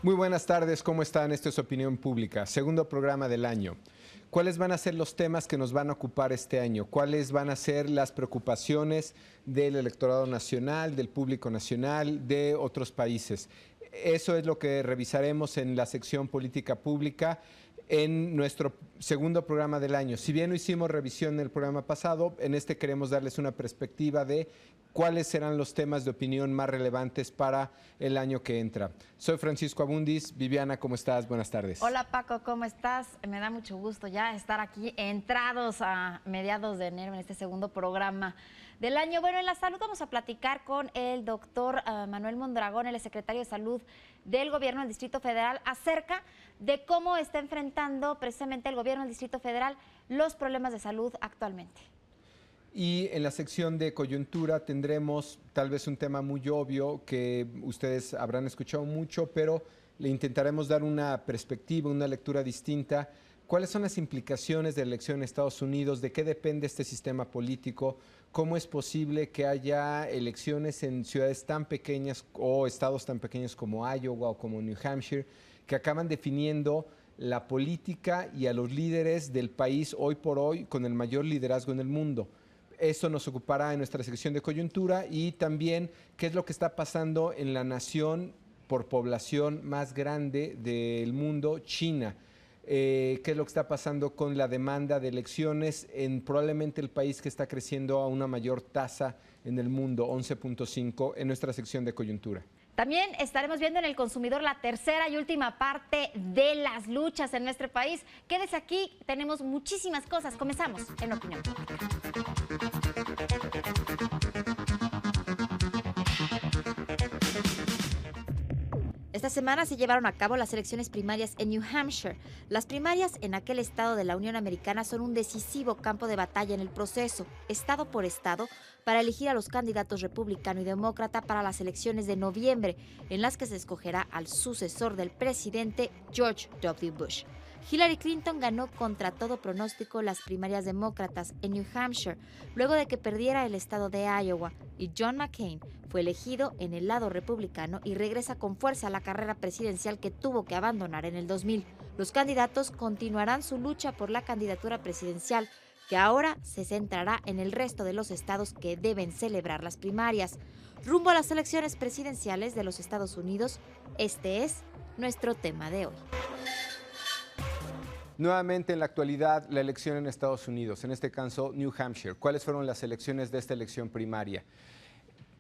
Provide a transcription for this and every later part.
Muy buenas tardes, ¿cómo están? Esto es Opinión Pública, segundo programa del año. ¿Cuáles van a ser los temas que nos van a ocupar este año? ¿Cuáles van a ser las preocupaciones del electorado nacional, del público nacional, de otros países? Eso es lo que revisaremos en la sección Política Pública en nuestro segundo programa del año. Si bien no hicimos revisión en el programa pasado, en este queremos darles una perspectiva de cuáles serán los temas de opinión más relevantes para el año que entra. Soy Francisco Abundis. Viviana, ¿cómo estás? Buenas tardes. Hola Paco, ¿cómo estás? Me da mucho gusto ya estar aquí entrados a mediados de enero en este segundo programa del año. Bueno, en la salud vamos a platicar con el doctor Manuel Mondragón, el secretario de Salud del Gobierno del Distrito Federal, acerca de cómo está enfrentando precisamente el Gobierno del Distrito Federal los problemas de salud actualmente. Y en la sección de coyuntura tendremos tal vez un tema muy obvio que ustedes habrán escuchado mucho, pero le intentaremos dar una perspectiva, una lectura distinta. ¿Cuáles son las implicaciones de la elección en Estados Unidos? ¿De qué depende este sistema político? ¿Cómo es posible que haya elecciones en ciudades tan pequeñas o estados tan pequeños como Iowa o como New Hampshire que acaban definiendo la política y a los líderes del país hoy por hoy con el mayor liderazgo en el mundo? Eso nos ocupará en nuestra sección de coyuntura y también qué es lo que está pasando en la nación por población más grande del mundo, China. Qué es lo que está pasando con la demanda de elecciones en probablemente el país que está creciendo a una mayor tasa en el mundo, 11.5, en nuestra sección de coyuntura. También estaremos viendo en El Consumidor la tercera y última parte de las luchas en nuestro país. Quédese aquí, tenemos muchísimas cosas. Comenzamos en Opinión Pública. Esta semana se llevaron a cabo las elecciones primarias en New Hampshire. Las primarias en aquel estado de la Unión Americana son un decisivo campo de batalla en el proceso, estado por estado, para elegir a los candidatos republicano y demócrata para las elecciones de noviembre, en las que se escogerá al sucesor del presidente George W. Bush. Hillary Clinton ganó contra todo pronóstico las primarias demócratas en New Hampshire, luego de que perdiera el estado de Iowa, y John McCain fue elegido en el lado republicano y regresa con fuerza a la carrera presidencial que tuvo que abandonar en el 2000. Los candidatos continuarán su lucha por la candidatura presidencial, que ahora se centrará en el resto de los estados que deben celebrar las primarias. Rumbo a las elecciones presidenciales de los Estados Unidos, este es nuestro tema de hoy. Nuevamente en la actualidad la elección en Estados Unidos, en este caso New Hampshire. ¿Cuáles fueron las elecciones de esta elección primaria?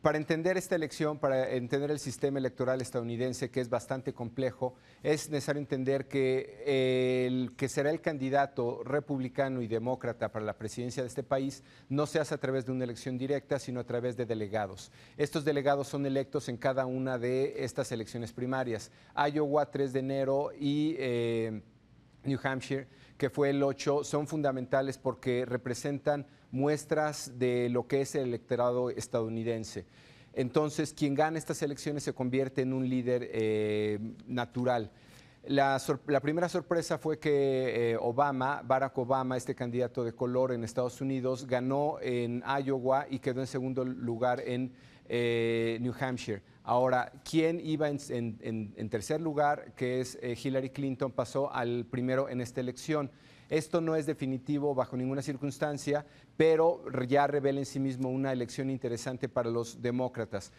Para entender esta elección, para entender el sistema electoral estadounidense, que es bastante complejo, es necesario entender que el que será el candidato republicano y demócrata para la presidencia de este país no se hace a través de una elección directa, sino a través de delegados. Estos delegados son electos en cada una de estas elecciones primarias. Iowa, 3 de enero y New Hampshire, que fue el 8, son fundamentales porque representan muestras de lo que es el electorado estadounidense. Entonces, quien gana estas elecciones se convierte en un líder natural. La primera sorpresa fue que Barack Obama, este candidato de color en Estados Unidos, ganó en Iowa y quedó en segundo lugar en New Hampshire. Ahora, quien iba en tercer lugar, que es Hillary Clinton, pasó al primero en esta elección. Esto no es definitivo bajo ninguna circunstancia, pero ya revela en sí mismo una elección interesante para los demócratas.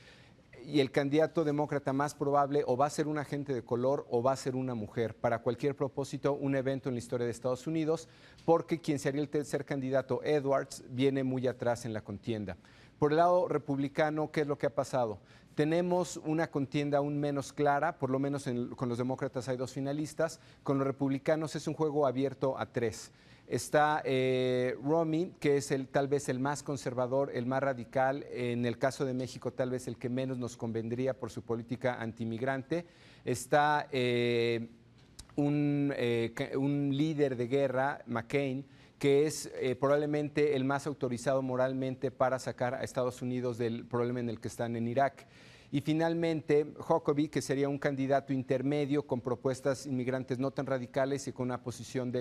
Y el candidato demócrata más probable o va a ser un agente de color o va a ser una mujer. Para cualquier propósito, un evento en la historia de Estados Unidos, porque quien sería el tercer candidato, Edwards, viene muy atrás en la contienda. Por el lado republicano, ¿qué es lo que ha pasado? Tenemos una contienda aún menos clara, por lo menos con los demócratas hay 2 finalistas, con los republicanos es un juego abierto a 3. Está Romney, que es tal vez el más conservador, el más radical, en el caso de México tal vez el que menos nos convendría por su política antimigrante. Está un líder de guerra, McCain, que es probablemente el más autorizado moralmente para sacar a Estados Unidos del problema en el que están en Irak. Y finalmente, Huckabee, que sería un candidato intermedio con propuestas inmigrantes no tan radicales y con una posición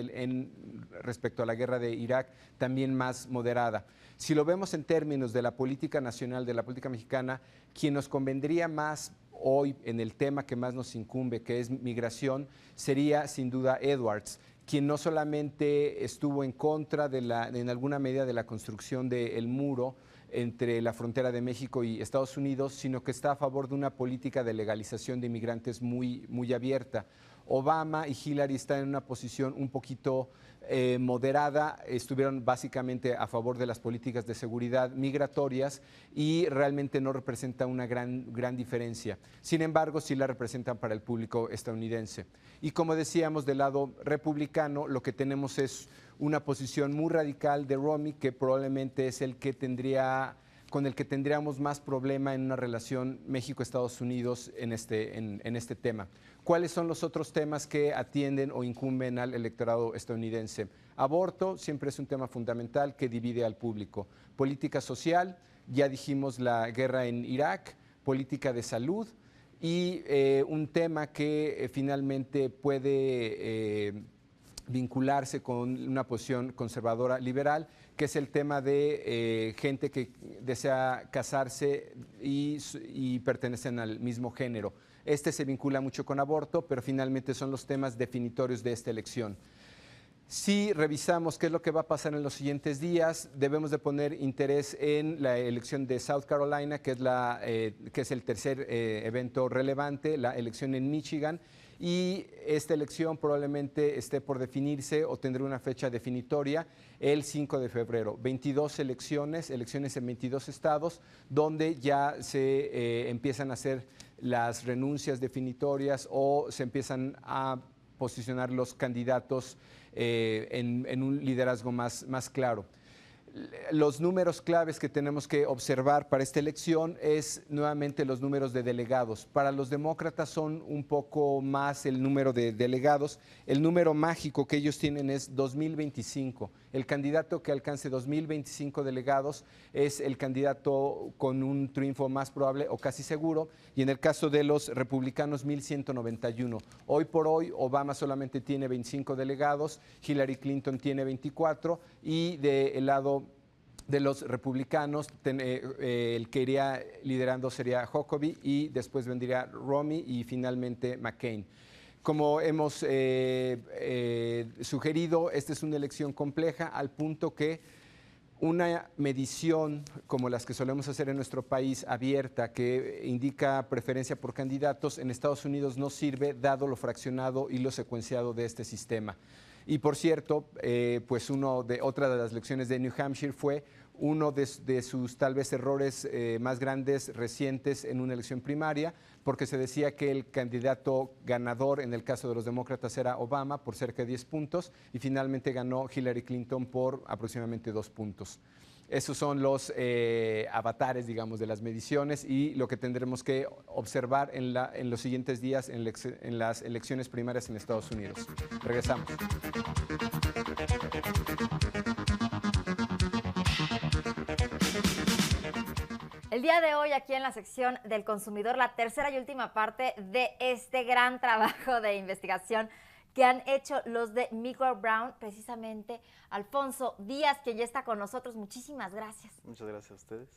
respecto a la guerra de Irak también más moderada. Si lo vemos en términos de la política nacional, de la política mexicana, quien nos convendría más hoy en el tema que más nos incumbe, que es migración, sería sin duda Edwards, quien no solamente estuvo en contra en alguna medida de la construcción del muro entre la frontera de México y Estados Unidos, sino que está a favor de una política de legalización de inmigrantes muy abierta. Obama y Hillary están en una posición un poquito moderada, estuvieron básicamente a favor de las políticas de seguridad migratorias y realmente no representa una gran diferencia. Sin embargo, sí la representan para el público estadounidense. Y como decíamos, del lado republicano, lo que tenemos es una posición muy radical de Romney, que probablemente es con el que tendríamos más problema en una relación México-Estados Unidos en este tema. ¿Cuáles son los otros temas que atienden o incumben al electorado estadounidense? Aborto siempre es un tema fundamental que divide al público. Política social, ya dijimos la guerra en Irak, política de salud y un tema que finalmente puede vincularse con una posición conservadora liberal, que es el tema de gente que desea casarse y pertenecen al mismo género. Este se vincula mucho con aborto, pero finalmente son los temas definitorios de esta elección. Si revisamos qué es lo que va a pasar en los siguientes días, debemos de poner interés en la elección de South Carolina, que es el tercer evento relevante, la elección en Michigan, y esta elección probablemente esté por definirse o tendrá una fecha definitoria el 5 de febrero. 22 elecciones en 22 estados, donde ya se empiezan a hacer las renuncias definitorias o se empiezan a posicionar los candidatos en un liderazgo más claro. Los números claves que tenemos que observar para esta elección es nuevamente los números de delegados. Para los demócratas son un poco más el número de delegados. El número mágico que ellos tienen es 2025. El candidato que alcance 2025 delegados es el candidato con un triunfo más probable o casi seguro. Y en el caso de los republicanos, 1191. Hoy por hoy, Obama solamente tiene 25 delegados, Hillary Clinton tiene 24 y del lado de los republicanos, el que iría liderando sería Huckabee y después vendría Romney y finalmente McCain. Como hemos sugerido, esta es una elección compleja al punto que una medición como las que solemos hacer en nuestro país, abierta, que indica preferencia por candidatos, en Estados Unidos no sirve dado lo fraccionado y lo secuenciado de este sistema. Y por cierto, pues otra de las lecciones de New Hampshire fue uno de sus tal vez errores más grandes recientes en una elección primaria, porque se decía que el candidato ganador en el caso de los demócratas era Obama por cerca de 10 puntos y finalmente ganó Hillary Clinton por aproximadamente 2 puntos. Esos son los avatares, digamos, de las mediciones y lo que tendremos que observar en los siguientes días en las elecciones primarias en Estados Unidos. Regresamos. El día de hoy, aquí en la sección del consumidor, la tercera y última parte de este gran trabajo de investigación que han hecho los de Migros Brown, precisamente Alfonso Díaz, que ya está con nosotros. Muchísimas gracias. Muchas gracias a ustedes.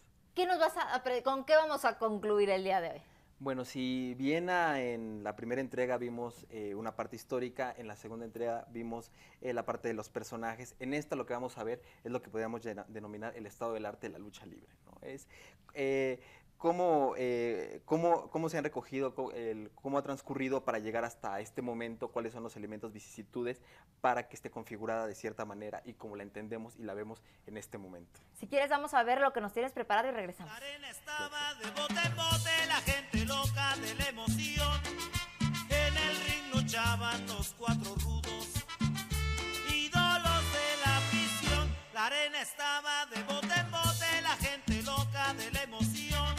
¿Con qué vamos a concluir el día de hoy? Bueno, si bien en la primera entrega vimos una parte histórica, en la segunda entrega vimos la parte de los personajes, en esta lo que vamos a ver es lo que podríamos denominar el estado del arte de la lucha libre, ¿no? Es cómo se han recogido, cómo ha transcurrido para llegar hasta este momento, cuáles son los elementos, vicisitudes, para que esté configurada de cierta manera y como la entendemos y la vemos en este momento. Si quieres, vamos a ver lo que nos tienes preparado y regresamos. La arena estaba de bote en bote, la gente loca de la emoción. En el ring luchaban los cuatro rudos, ídolos de la afición. La arena estaba de bote en bote, la gente loca de la emoción.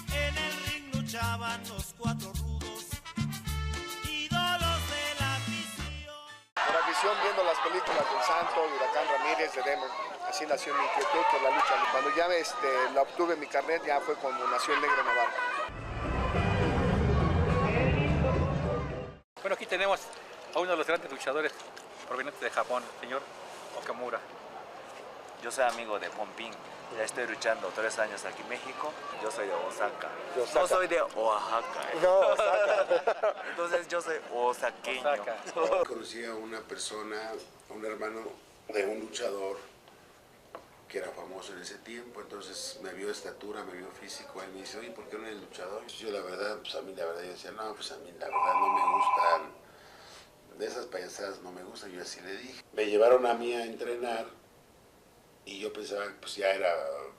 En el ring luchaban los cuatro rudos, ídolos de la afición. Por afición, viendo las películas del Santo, de Huracán Ramírez, de Demon. Así nació mi inquietud por la lucha. Cuando ya la obtuve mi carnet, ya fue cuando nació el Negro Navarro. Bueno, aquí tenemos a uno de los grandes luchadores provenientes de Japón, el señor Okamura. Yo soy amigo de Pompín. Ya estoy luchando 3 años aquí en México. Yo soy de Osaka. De Osaka. No soy de Oaxaca. No, Osaka. Entonces yo soy oaxaqueño. Conocí a una persona, a un hermano de un luchador que era famoso en ese tiempo, entonces me vio de estatura, me vio físico, él me dice, oye, ¿por qué no eres luchador? Yo la verdad, pues a mí la verdad, yo decía, no, pues a mí la verdad no me gustan, de esas payasadas no me gustan, yo así le dije. Me llevaron a mí a entrenar y yo pensaba que pues ya era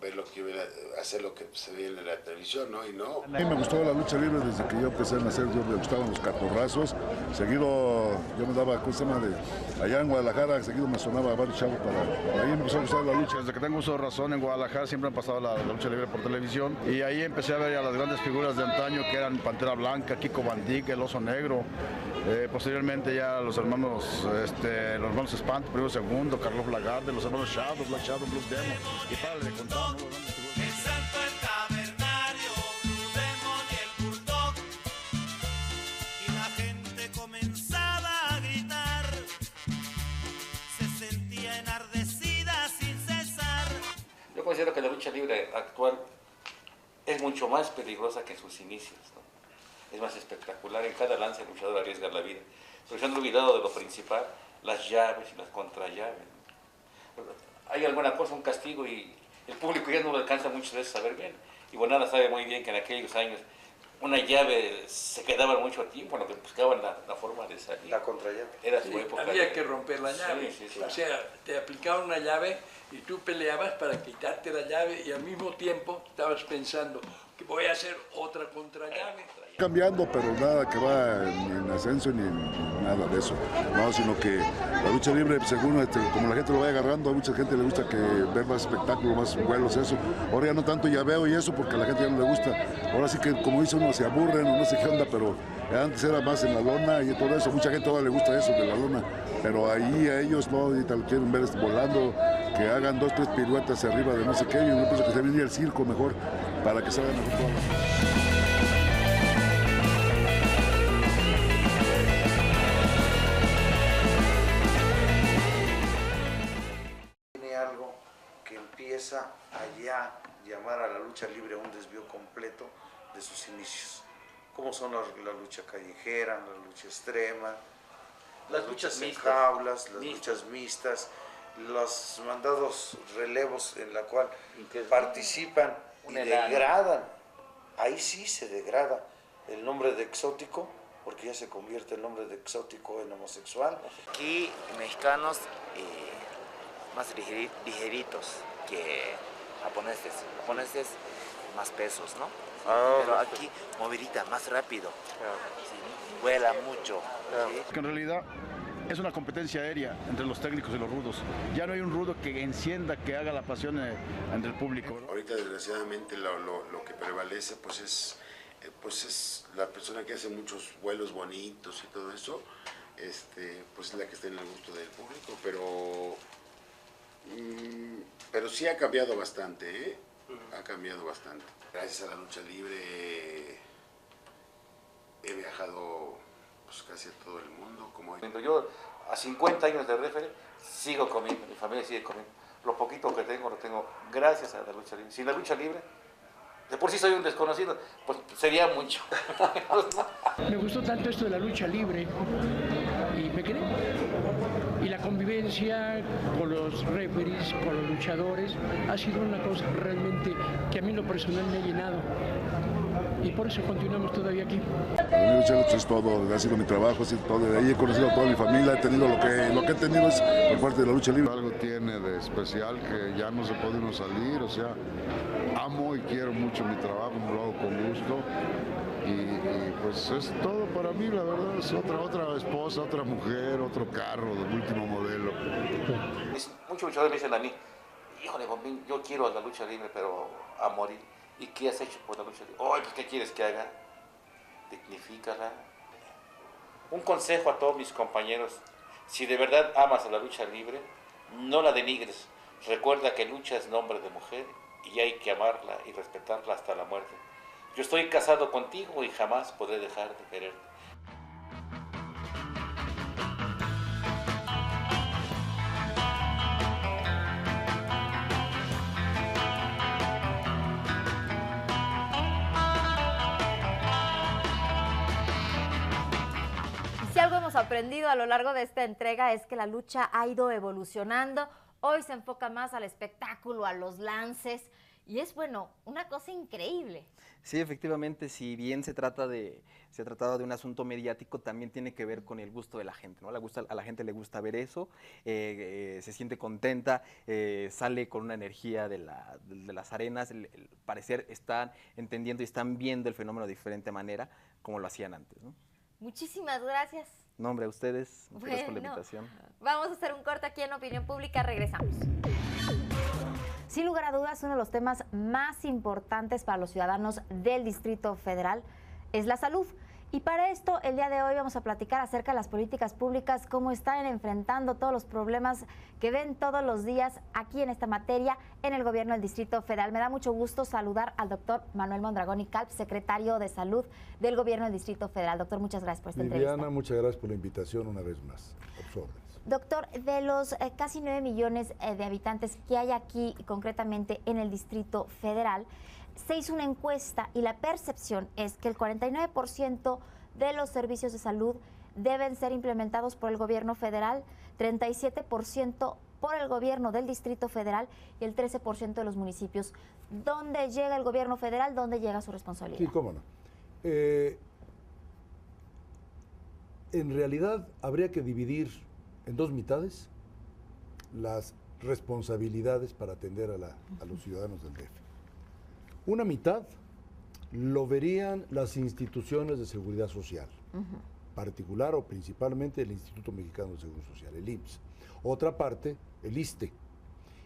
ver lo que iba a hacer, lo que se veía en la televisión, ¿no? Y no. A mí me gustó la lucha libre desde que yo empecé a nacer, yo me gustaban los catorrazos, seguido yo me daba, ¿cómo se llama? Allá en Guadalajara, seguido me sonaba a varios chavos para ahí me empezó a gustar la lucha. Desde que tengo uso de razón, en Guadalajara siempre han pasado la lucha libre por televisión y ahí empecé a ver a las grandes figuras de antaño que eran Pantera Blanca, Kiko Van Dyck, El Oso Negro, posteriormente ya los hermanos Espanto, primero segundo, Carlos Lagarde, los hermanos Shadow, Black Shadow, Blue Demon, y para de contar, ¿no? El Santo, el Cavernario, Blue Demon y el Bulldog, y la gente comenzaba a gritar, se sentía enardecida sin cesar. Yo considero que la lucha libre actual es mucho más peligrosa que en sus inicios, ¿no? Es más espectacular, en cada lance el luchador arriesga la vida. Pero se han olvidado de lo principal, las llaves y las contrallaves. Hay alguna cosa, un castigo, y el público ya no lo alcanza muchas veces a ver bien. Y Bonada sabe muy bien que en aquellos años una llave se quedaba mucho tiempo, en lo que buscaban la forma de salir. La contrallave. Era su época. Había que romper la llave. Sí, claro. O sea, te aplicaban una llave y tú peleabas para quitarte la llave y al mismo tiempo estabas pensando que voy a hacer otra contrallave. Cambiando, pero nada que va ni en ascenso ni en nada de eso, no, sino que la lucha libre, según como la gente lo vaya agarrando, a mucha gente le gusta que ver más espectáculo, más vuelos, eso. Ahora ya no tanto llaveo y eso, porque a la gente ya no le gusta. Ahora sí que, como dice uno, se aburren o no sé qué onda, pero antes era más en la lona y todo eso. Mucha gente ahora le gusta eso de la lona, pero ahí a ellos no, ahorita lo quieren ver volando, que hagan 2, 3 piruetas arriba de no sé qué, y yo pienso que se venía el circo mejor, para que salgan mejor todas las... a ya llamar a la lucha libre un desvío completo de sus inicios, como son la lucha callejera, la lucha extrema, las luchas en jaulas, las luchas mixtas, los mandados relevos en la cual participan y degradan, ahí sí se degrada el nombre de exótico, porque ya se convierte el nombre de exótico en homosexual. Aquí mexicanos más ligeritos que japoneses más pesos, ¿no? Pero aquí movilita más rápido, sí, vuela mucho. ¿Sí? Que en realidad es una competencia aérea entre los técnicos y los rudos. Ya no hay un rudo que encienda, que haga la pasión entre el público. Ahorita desgraciadamente lo que prevalece pues es la persona que hace muchos vuelos bonitos y todo eso, pues es la que está en el gusto del público, pero sí ha cambiado bastante, ¿eh? Ha cambiado bastante. Gracias a la lucha libre he viajado pues, casi a todo el mundo. Yo a 50 años de referee sigo comiendo, mi familia sigue comiendo. Lo poquito que tengo lo tengo gracias a la lucha libre. Sin la lucha libre, de por sí soy un desconocido, pues sería mucho. Me gustó tanto esto de la lucha libre y me quedé. Y la convivencia con los referees, con los luchadores, ha sido una cosa realmente que a mí en lo personal me ha llenado. Y por eso continuamos todavía aquí. Para mí lucha libre es todo, ha sido mi trabajo, todo. De ahí he conocido a toda mi familia, he tenido lo que he tenido es por parte de la lucha libre. Algo tiene de especial que ya no se puede uno salir, o sea, amo y quiero mucho mi trabajo, lo hago con gusto. Y pues es todo para mí, la verdad, es otra esposa, otra mujer, otro carro de último modelo. Muchos luchadores me dicen a mí, híjole, Bombín, yo quiero a la lucha libre, pero a morir. ¿Y qué has hecho por la lucha libre? Pues ¿qué quieres que haga? Dignifícala. Un consejo a todos mis compañeros, si de verdad amas a la lucha libre, no la denigres. Recuerda que lucha es nombre de mujer y hay que amarla y respetarla hasta la muerte. Yo estoy casado contigo y jamás podré dejar de quererte. aprendido a lo largo de esta entrega es que la lucha ha ido evolucionando. Hoy se enfoca más al espectáculo, a los lances, y es, bueno, una cosa increíble. Sí, efectivamente, si bien se ha tratado de un asunto mediático, también tiene que ver con el gusto de la gente, ¿no? A la gente le gusta ver eso, se siente contenta, sale con una energía de las arenas, el parecer están entendiendo y están viendo el fenómeno de diferente manera, como lo hacían antes, ¿no? Muchísimas gracias. No, hombre, a ustedes, muchas gracias por la invitación. Vamos a hacer un corte aquí en Opinión Pública, regresamos. Sin lugar a dudas, uno de los temas más importantes para los ciudadanos del Distrito Federal es la salud. Y para esto, el día de hoy vamos a platicar acerca de las políticas públicas, cómo están enfrentando todos los problemas que ven todos los días aquí en esta materia en el gobierno del Distrito Federal. Me da mucho gusto saludar al doctor Manuel Mondragón y Calp, secretario de Salud del gobierno del Distrito Federal. Doctor, muchas gracias por esta entrevista. Viviana, muchas gracias por la invitación una vez más. Doctor, de los casi 9 millones de habitantes que hay aquí, concretamente en el Distrito Federal, se hizo una encuesta y la percepción es que el 49% de los servicios de salud deben ser implementados por el gobierno federal, 37% por el gobierno del Distrito Federal y el 13% de los municipios. ¿Dónde llega el gobierno federal? ¿Dónde llega su responsabilidad? Sí, cómo no. En realidad habría que dividir en dos mitades las responsabilidades para atender a los ciudadanos del DF. Una mitad lo verían las instituciones de seguridad social, particular o principalmente el Instituto Mexicano de Seguro Social, el IMSS. Otra parte, el ISSSTE.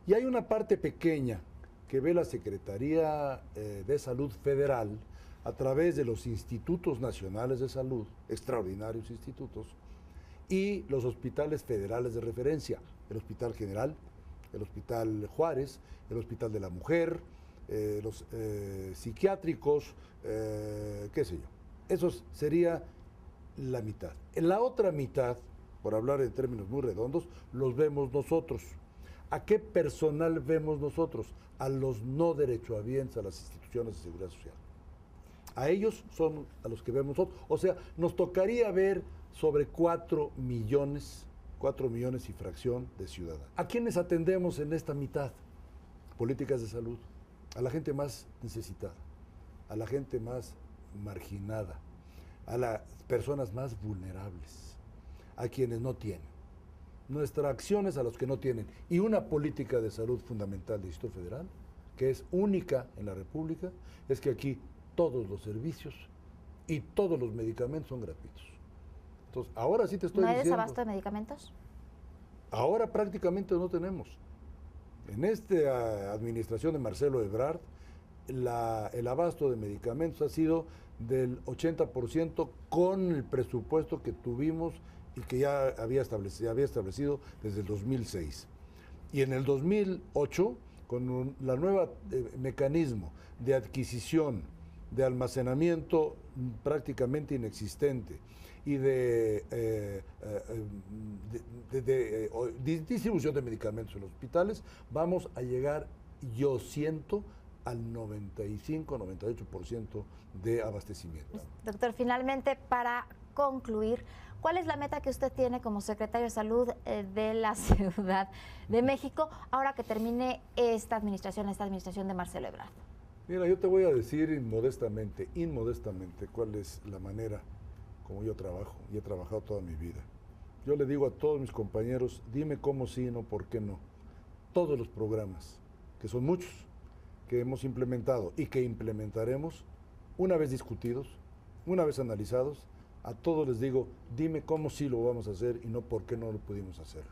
Y hay una parte pequeña que ve la Secretaría de Salud Federal a través de los institutos nacionales de salud, extraordinarios institutos, y los hospitales federales de referencia, el Hospital General, el Hospital Juárez, el Hospital de la Mujer, los psiquiátricos, qué sé yo. Eso sería la mitad. En la otra mitad, por hablar en términos muy redondos, los vemos nosotros. ¿A qué personal vemos nosotros? A los no derechohabientes a las instituciones de seguridad social. A ellos son a los que vemos nosotros. O sea, nos tocaría ver sobre 4 millones y fracción de ciudadanos. ¿A quiénes atendemos en esta mitad? Políticas de salud. A la gente más necesitada, a la gente más marginada, a las personas más vulnerables, a quienes no tienen. Nuestra acción es a los que no tienen. Y una política de salud fundamental del Distrito Federal, que es única en la República, es que aquí todos los servicios y todos los medicamentos son gratuitos. Entonces, ahora sí te estoy diciendo... ¿No hay desabasto de medicamentos? Ahora prácticamente no tenemos. En esta administración de Marcelo Ebrard, el abasto de medicamentos ha sido del 80% con el presupuesto que tuvimos y que ya había establecido desde el 2006. Y en el 2008, con la nueva mecanismo de adquisición, de almacenamiento prácticamente inexistente y de distribución de medicamentos en los hospitales, vamos a llegar, yo siento, al 95-98% de abastecimiento. Doctor, finalmente, para concluir, ¿cuál es la meta que usted tiene como secretario de Salud de la Ciudad de México ahora que termine esta administración de Marcelo Ebrard? Mira, yo te voy a decir inmodestamente, cuál es la manera como yo trabajo y he trabajado toda mi vida. Yo le digo a todos mis compañeros, dime cómo sí, no por qué no. Todos los programas, que son muchos, que hemos implementado y que implementaremos, una vez discutidos, una vez analizados, a todos les digo, dime cómo sí lo vamos a hacer y no por qué no lo pudimos hacer.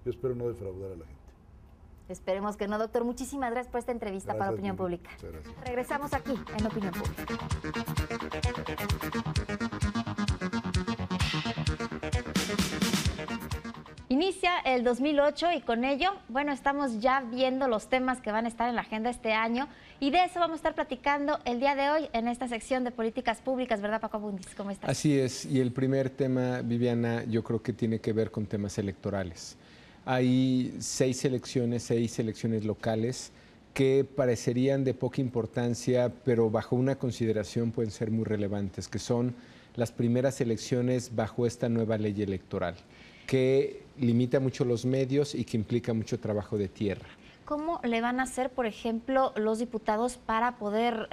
Yo espero no defraudar a la gente. Esperemos que no, doctor. Muchísimas gracias por esta entrevista para Opinión Pública. Regresamos aquí en Opinión Pública. Inicia el 2008 y con ello, bueno, estamos ya viendo los temas que van a estar en la agenda este año y de eso vamos a estar platicando el día de hoy en esta sección de políticas públicas, ¿verdad, Paco Abundis? ¿Cómo estás? Así es, y el primer tema, Viviana, yo creo que tiene que ver con temas electorales. Hay 6 elecciones locales que parecerían de poca importancia, pero bajo una consideración pueden ser muy relevantes, que son las primeras elecciones bajo esta nueva ley electoral, que limita mucho los medios y que implica mucho trabajo de tierra. ¿Cómo le van a hacer, por ejemplo, los diputados para poder,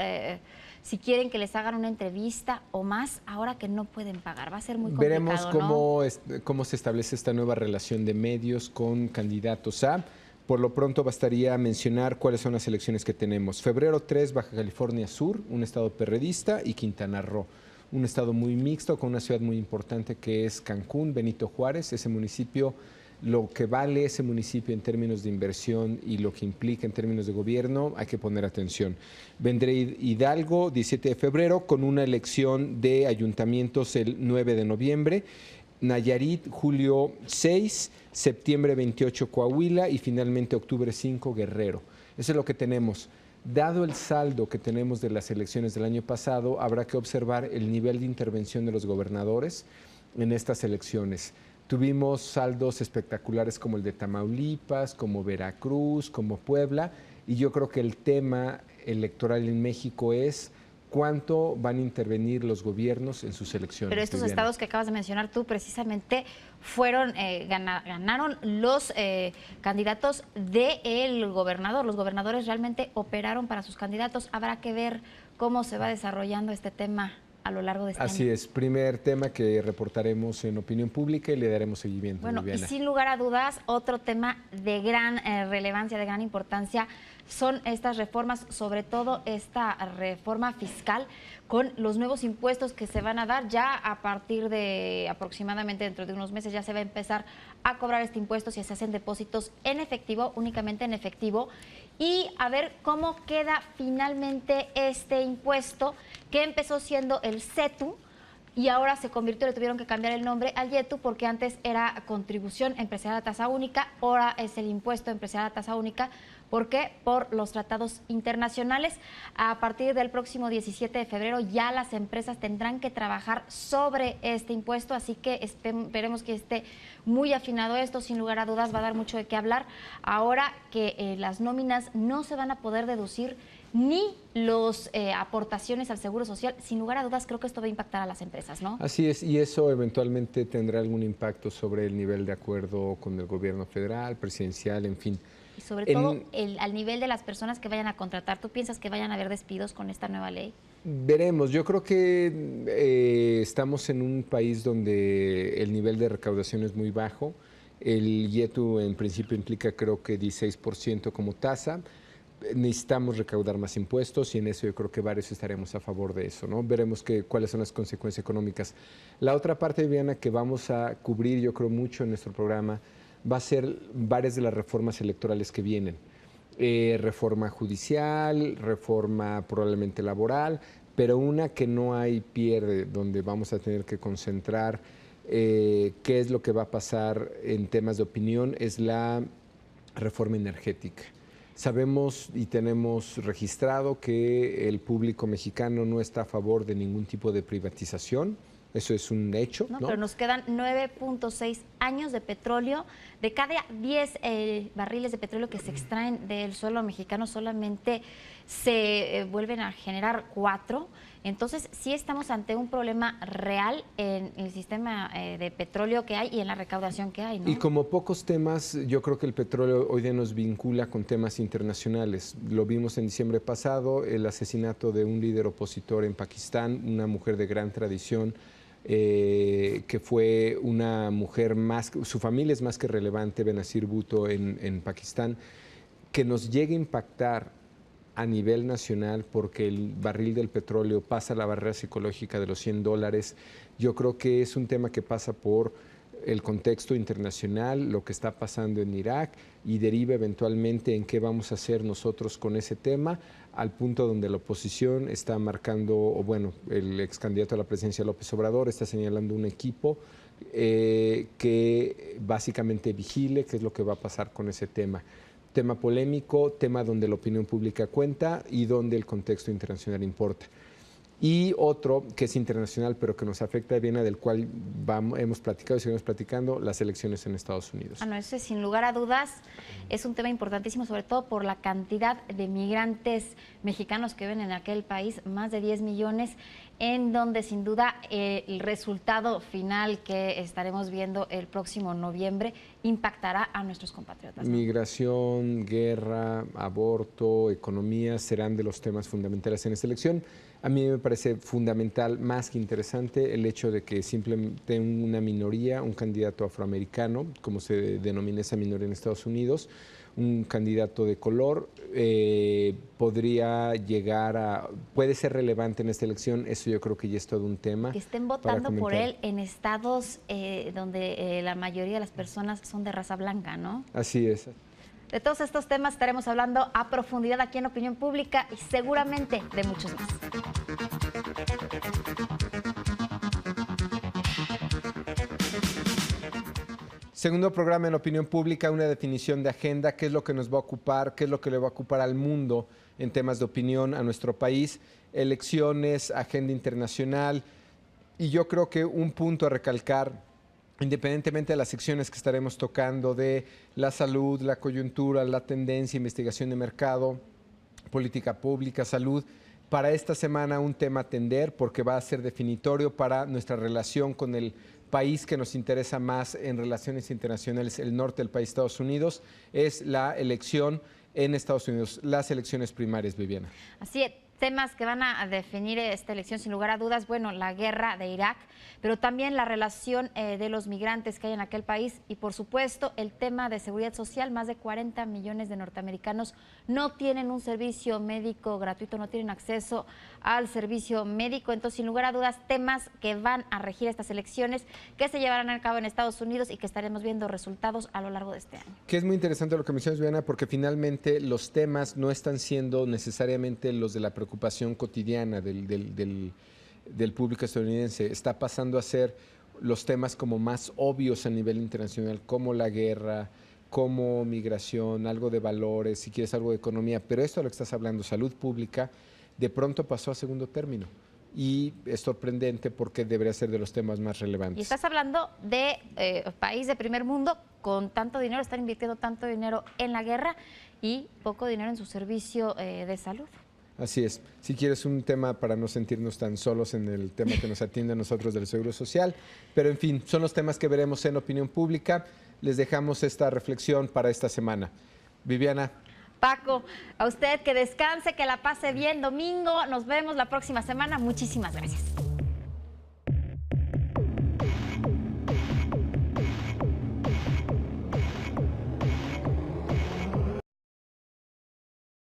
si quieren que les hagan una entrevista o más, ahora que no pueden pagar? Va a ser muy complicado, Veremos cómo se establece esta nueva relación de medios con candidatos a. Por lo pronto bastaría mencionar cuáles son las elecciones que tenemos. Febrero 3, Baja California Sur, un estado perredista, y Quintana Roo, un estado muy mixto con una ciudad muy importante que es Cancún, Benito Juárez. Ese municipio, lo que vale ese municipio en términos de inversión y lo que implica en términos de gobierno, hay que poner atención. Vendré Hidalgo, 17 de febrero, con una elección de ayuntamientos el 9 de noviembre. Nayarit, julio 6, septiembre 28, Coahuila y finalmente octubre 5, Guerrero. Eso es lo que tenemos. Dado el saldo que tenemos de las elecciones del año pasado, habrá que observar el nivel de intervención de los gobernadores en estas elecciones. Tuvimos saldos espectaculares como el de Tamaulipas, como Veracruz, como Puebla, y yo creo que el tema electoral en México es cuánto van a intervenir los gobiernos en sus elecciones. Pero estos estados que acabas de mencionar tú precisamente fueron, ganaron los candidatos del gobernador. Los gobernadores realmente operaron para sus candidatos. Habrá que ver cómo se va desarrollando este tema a lo largo de este año. Así es, primer tema que reportaremos en opinión pública y le daremos seguimiento. Bueno, Viviana. y sin lugar a dudas, otro tema de gran relevancia, de gran importancia, son estas reformas, sobre todo esta reforma fiscal con los nuevos impuestos que se van a dar. Ya a partir de aproximadamente dentro de unos meses ya se va a empezar a cobrar este impuesto si se hacen depósitos en efectivo, únicamente en efectivo. Y a ver cómo queda finalmente este impuesto que empezó siendo el CETU y ahora se convirtió, le tuvieron que cambiar el nombre al YETU porque antes era contribución empresarial a tasa única, ahora es el impuesto empresarial a tasa única. ¿Por qué? Por los tratados internacionales. A partir del próximo 17 de febrero ya las empresas tendrán que trabajar sobre este impuesto, así que esperemos que esté muy afinado esto. Sin lugar a dudas va a dar mucho de qué hablar. Ahora que las nóminas no se van a poder deducir ni las aportaciones al Seguro Social, sin lugar a dudas creo que esto va a impactar a las empresas, ¿no? Así es, y eso eventualmente tendrá algún impacto sobre el nivel de acuerdo con el gobierno federal, presidencial, en fin. Y sobre todo al nivel de las personas que vayan a contratar. ¿Tú piensas que vayan a haber despidos con esta nueva ley? Veremos. Yo creo que estamos en un país donde el nivel de recaudación es muy bajo. El YETU en principio implica creo que 16% como tasa. Necesitamos recaudar más impuestos y en eso yo creo que varios estaremos a favor de eso, ¿no? Veremos cuáles son las consecuencias económicas. La otra parte, Viviana, que vamos a cubrir yo creo mucho en nuestro programa va a ser varias de las reformas electorales que vienen. Reforma judicial, reforma probablemente laboral, pero una que no hay pierde, donde vamos a tener que concentrar qué es lo que va a pasar en temas de opinión, es la reforma energética. Sabemos y tenemos registrado que el público mexicano no está a favor de ningún tipo de privatización. Eso es un hecho, ¿no? Pero nos quedan 9.6 años de petróleo. De cada 10 barriles de petróleo que se extraen del suelo mexicano, solamente se vuelven a generar 4. Entonces, sí estamos ante un problema real en el sistema de petróleo que hay y en la recaudación que hay, ¿no? Y como pocos temas, yo creo que el petróleo hoy día nos vincula con temas internacionales. Lo vimos en diciembre pasado, el asesinato de un líder opositor en Pakistán, una mujer de gran tradición, que fue una mujer más, su familia es más que relevante, Benazir Bhutto en Pakistán, que nos llegue a impactar a nivel nacional porque el barril del petróleo pasa la barrera psicológica de los $100. Yo creo que es un tema que pasa por el contexto internacional, lo que está pasando en Irak y deriva eventualmente en qué vamos a hacer nosotros con ese tema, al punto donde la oposición está marcando, o bueno, el ex candidato a la presidencia López Obrador está señalando un equipo que básicamente vigile qué es lo que va a pasar con ese tema. Tema polémico, tema donde la opinión pública cuenta y donde el contexto internacional importa. Y otro que es internacional, pero que nos afecta a Viena, del cual hemos platicado y seguimos platicando, las elecciones en Estados Unidos. No, ese sin lugar a dudas es un tema importantísimo, sobre todo por la cantidad de migrantes mexicanos que viven en aquel país, más de 10 millones, en donde sin duda el resultado final que estaremos viendo el próximo noviembre impactará a nuestros compatriotas, ¿no? Migración, guerra, aborto, economía serán de los temas fundamentales en esta elección. A mí me parece fundamental, más que interesante, el hecho de que simplemente una minoría, un candidato afroamericano, como se denomina esa minoría en Estados Unidos, un candidato de color, podría puede ser relevante en esta elección. Eso yo creo que ya es todo un tema. Que estén votando por él en estados donde la mayoría de las personas son de raza blanca, ¿no? Así es. De todos estos temas estaremos hablando a profundidad aquí en Opinión Pública y seguramente de muchos más. Segundo programa en Opinión Pública, una definición de agenda, qué es lo que nos va a ocupar, qué es lo que le va a ocupar al mundo en temas de opinión a nuestro país, elecciones, agenda internacional. Y yo creo que un punto a recalcar, independientemente de las secciones que estaremos tocando de la salud, la coyuntura, la tendencia, investigación de mercado, política pública, salud, para esta semana un tema a atender porque va a ser definitorio para nuestra relación con el país que nos interesa más en relaciones internacionales, el norte del país, Estados Unidos, es la elección en Estados Unidos, las elecciones primarias, Viviana. Así es. Temas que van a definir esta elección sin lugar a dudas, bueno, la guerra de Irak, pero también la relación de los migrantes que hay en aquel país y por supuesto el tema de seguridad social. Más de 40 millones de norteamericanos no tienen un servicio médico gratuito, no tienen acceso al servicio médico, entonces sin lugar a dudas temas que van a regir estas elecciones que se llevarán a cabo en Estados Unidos y que estaremos viendo resultados a lo largo de este año. Que es muy interesante lo que mencionas, Viviana, porque finalmente los temas no están siendo necesariamente los de la preocupación cotidiana del público estadounidense. Está pasando a ser los temas como más obvios a nivel internacional, como la guerra, como migración, algo de valores, si quieres algo de economía, pero esto de lo que estás hablando, salud pública, de pronto pasó a segundo término. Y es sorprendente porque debería ser de los temas más relevantes. Y estás hablando de país de primer mundo con tanto dinero, están invirtiendo tanto dinero en la guerra y poco dinero en su servicio de salud. Así es. Si quieres un tema para no sentirnos tan solos en el tema que nos atiende a nosotros del Seguro Social. Pero en fin, son los temas que veremos en Opinión Pública. Les dejamos esta reflexión para esta semana. Viviana. Paco, a usted que descanse, que la pase bien domingo. Nos vemos la próxima semana. Muchísimas gracias.